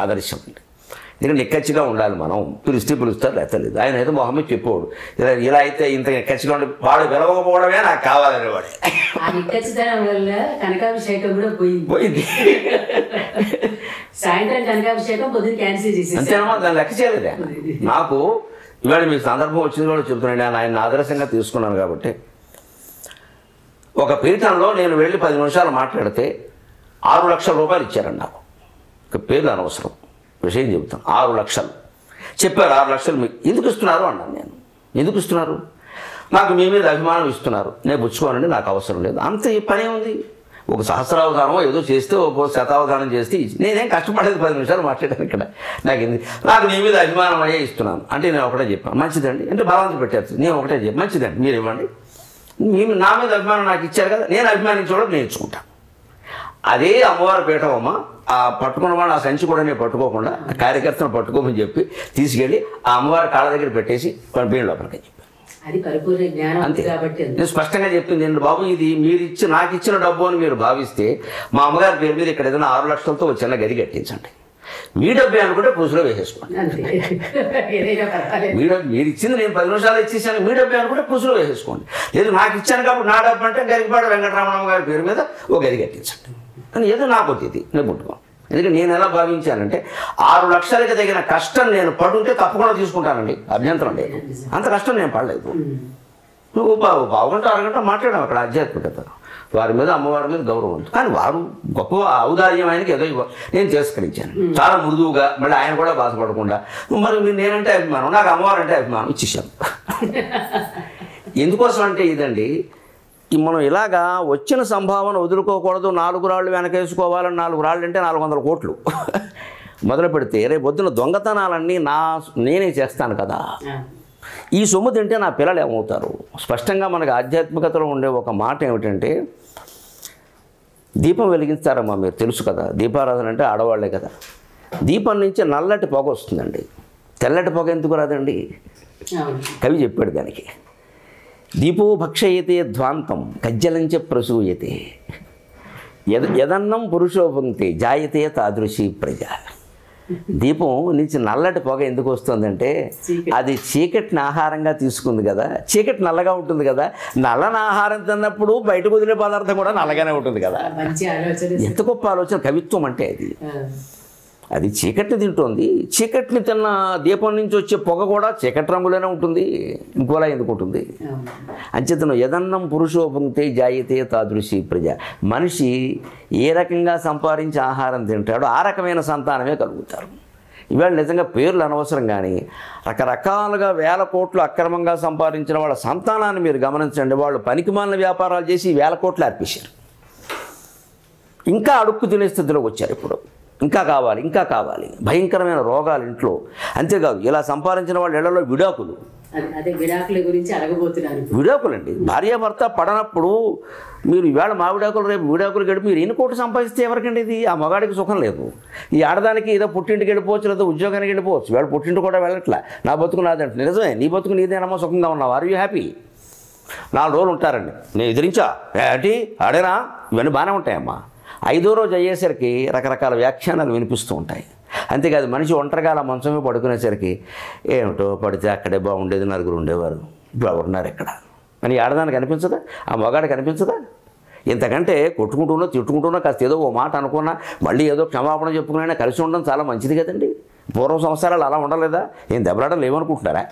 ఆదర్శం అండి. ఎందుకంటే నిక్కచ్చిగా ఉండాలి, మనం పిలుస్తారు లేతలేదు. ఆయన అయితే మొహమ్మద్ చెప్పేవాడు, ఇలా అయితే ఇంత నిక్కచ్చిగా ఉండి వాడు పిలవకపోవడమే నాకు కావాలని వాడే. కనకాభిషేకం కూడా పోయింది. సాయంత్రం కనకాభిషేకం పొద్దున్న క్యాన్సిల్ చేసి అంతేనమ్మా, దాన్ని లెక్క చేయలేదే. నాకు ఇవాళ మీకు సందర్భం వచ్చింది కూడా చెప్తున్నాను, నేను ఆయన ఆదర్శంగా తీసుకున్నాను కాబట్టి. ఒక పీఠంలో నేను వెళ్ళి 10 నిమిషాలు మాట్లాడితే 6 లక్షల రూపాయలు ఇచ్చారండి నాకు. ఇక పేర్లు అనవసరం, విషయం చెబుతాను. 6 లక్షలు చెప్పారు. 6 లక్షలు మీకు ఎందుకు ఇస్తున్నారు అన్నాను నేను. ఎందుకు ఇస్తున్నారు? నాకు మీ మీద అభిమానం ఇస్తున్నారు, నేను పుచ్చుకోనండి, నాకు అవసరం లేదు. అంత పనే ఉంది. ఒక సహస్రావధానం ఏదో చేస్తే, ఒక శతావధానం చేస్తే నేనేం కష్టపడేది 10 నిమిషాలు మాట్లాడాను ఇక్కడ. నాకు నీ మీద అభిమానం అయ్యే ఇస్తున్నాను అంటే నేను ఒకటే చెప్పాను, మంచిదండి అంటే బలవంత పెట్టారు. నేను ఒకటే చెప్పాను, మంచిదండి మీరు ఇవ్వండి, నా మీద అభిమానం నాకు ఇచ్చారు కదా, నేను అభిమానించడం నేర్చుకుంటాను. అదే అమ్మవారి పీఠం అమ్మ. ఆ పట్టుకున్న వాడు ఆ సంచి కూడా నేను పట్టుకోకుండా కార్యకర్తను పట్టుకోమని చెప్పి తీసుకెళ్ళి ఆ అమ్మవారి కాళ్ళ దగ్గర పెట్టేసి పంపిణీ లోపలికి చెప్పి అంతే. నేను స్పష్టంగా చెప్పింది ఏంటి బాబు, ఇది మీరు నాకు ఇచ్చిన డబ్బు అని మీరు భావిస్తే మా అమ్మగారి పేరు మీద ఇక్కడ ఏదైనా 6 లక్షలతో ఒక చిన్న గది కట్టించండి. మీ డబ్బే అనుకుంటే పులుసులో వేసేసుకోండి. మీరు ఇచ్చింది నేను 10 నిమిషాలు ఇచ్చేసాను, మీ డబ్బే అనుకుంటే పులుసులో వేసేసుకోండి. లేదు నాకు ఇచ్చాను కాబట్టి నా డబ్బు అంటే గరికపాడ వెంకటరమణ గారి పేరు మీద ఒక గది కట్టించండి అని ఏదో నాకు ఇది నేను పుట్టుకోను. ఎందుకంటే నేను ఎలా భావించానంటే 6 లక్షలకి తగిన కష్టం నేను పడుంటే తప్పకుండా తీసుకుంటానండి, అభ్యంతరం లేదు. అంత కష్టం నేను పడలేదు. నువ్వు పావుగంట అరగంట మాట్లాడాం అక్కడ ఆధ్యాత్మికత, వారి మీద అమ్మవారి మీద గౌరవం. కానీ వారు గొప్ప ఔదార్యం ఆయనకి ఏదో నేను తిరస్కరించాను చాలా మృదువుగా. మళ్ళీ ఆయన కూడా బాధపడకుండా మరి నేనంటే అభిమానం, నాకు అమ్మవారు అంటే అభిమానం ఇచ్చేసాను. ఎందుకోసం అంటే ఇదండి, మనం ఇలాగా వచ్చిన సంభావన వదులుకోకూడదు. 4 రాళ్ళు వెనకేసుకోవాలని 4 రాళ్ళు అంటే 400 కోట్లు మొదలు పెడితే రేపు పొద్దున దొంగతనాలన్నీ నేనే చేస్తాను కదా. ఈ సొమ్ము తింటే నా పిల్లలు ఏమవుతారు? స్పష్టంగా మనకు ఆధ్యాత్మికతలో ఉండే ఒక మాట ఏమిటంటే, దీపం వెలిగిస్తారమ్మా, మీరు తెలుసు కదా, దీపారాధన అంటే ఆడవాళ్లే కదా. దీపం నుంచి నల్లటి పొగ వస్తుందండి, తెల్లటి పొగ ఎందుకు రాదండి? కవి చెప్పాడు దానికి. దీపో భక్షయతే ధ్వాంతం కజ్జలంచ ప్రసూయతే యదన్నం పురుషోపంక్తి జాయతే తాదృశీ ప్రజ. దీపం నుంచి నల్లటి పొగ ఎందుకు వస్తుందంటే అది చీకటిని ఆహారంగా తీసుకుంది కదా, చీకటి నల్లగా ఉంటుంది కదా, నల్లని ఆహారం తిన్నప్పుడు బయటకు వదిలే పదార్థం కూడా నల్లగానే ఉంటుంది కదా. ఎంత గొప్ప ఆలోచన కవిత్వం అంటే అది చీకటిని తింటుంది. చీకటిని తిన్న దీపం నుంచి వచ్చే పొగ కూడా చీకటి రంగులోనే ఉంటుంది, ఇంకోలా ఎందుకు ఉంటుంది? అంచేతను యదన్నం పురుషోపంక్తే జాయతే తాదృశీ ప్రజ. మనిషి ఏ రకంగా సంపాదించి ఆహారం తింటాడో ఆ రకమైన సంతానమే కలుగుతారు. ఇవాళ నిజంగా పేర్లు అనవసరం, కానీ రకరకాలుగా 1000 కోట్లు అక్రమంగా సంపాదించిన వాళ్ళ సంతానాన్ని మీరు గమనించండి. వాళ్ళు పనికిమాలిన వ్యాపారాలు చేసి 1000 కోట్లు అర్పించారు. ఇంకా అడుక్కు తినే స్థితిలోకి వచ్చారు. ఇప్పుడు ఇంకా కావాలి, ఇంకా కావాలి, భయంకరమైన రోగాలు ఇంట్లో. అంతేకాదు ఇలా సంపాదించిన వాళ్ళ ఇళ్లలో విడాకులు. విడాకుల గురించి అడగబోతున్నారు. విడాకులండి, భార్యాభర్త పడనప్పుడు మీరు ఈవేళ మా విడాకులు రేపు విడాకులు గడిపి మీరు 1 కోట్లు సంపాదిస్తే ఎవరికండి ఇది? ఆ మగాడికి సుఖం లేదు. ఈ ఆడదానికి ఏదో పుట్టింటికి వెళ్ళిపోవచ్చు, లేదా ఉద్యోగానికి వెళ్ళిపోవచ్చు. వీళ్ళు పుట్టింటి కూడా వెళ్ళట్లా, నా బతుకు నాదంటే. నిజమే, నీ బతుకు నీదేనమ్మా, సుఖంగా ఉన్నావు, ఆర్ యూ హ్యాపీ? 4 రోజులు ఉంటారండి, నేను ఎదిరించా ఏంటి ఆడేనా, ఇవన్నీ బాగానే ఉంటాయమ్మా. 5వ రోజు అయ్యేసరికి రకరకాల వ్యాఖ్యానాలు వినిపిస్తూ ఉంటాయి. అంతేకాదు మనిషి ఒంటరిగా అలా మంచమే పడుకునేసరికి ఏమిటో పడితే అక్కడే బాగుండేది, 9 ఉండేవారు, ఇప్పుడు ఉన్నారు ఎక్కడ అని ఆడదానికి అనిపించదా? ఆ మగాడికి అనిపించదా? ఇంతకంటే కొట్టుకుంటున్నా తిట్టుకుంటున్నా కాస్త ఏదో ఓ మాట అనుకున్నా మళ్ళీ ఏదో క్షమాపణ చెప్పుకున్నా కలిసి ఉండడం చాలా మంచిది కదండి. పూర్వ సంవత్సరాలు అలా ఉండలేదా? ఏం దెబ్బలాటలు లేవనుకుంటున్నారా?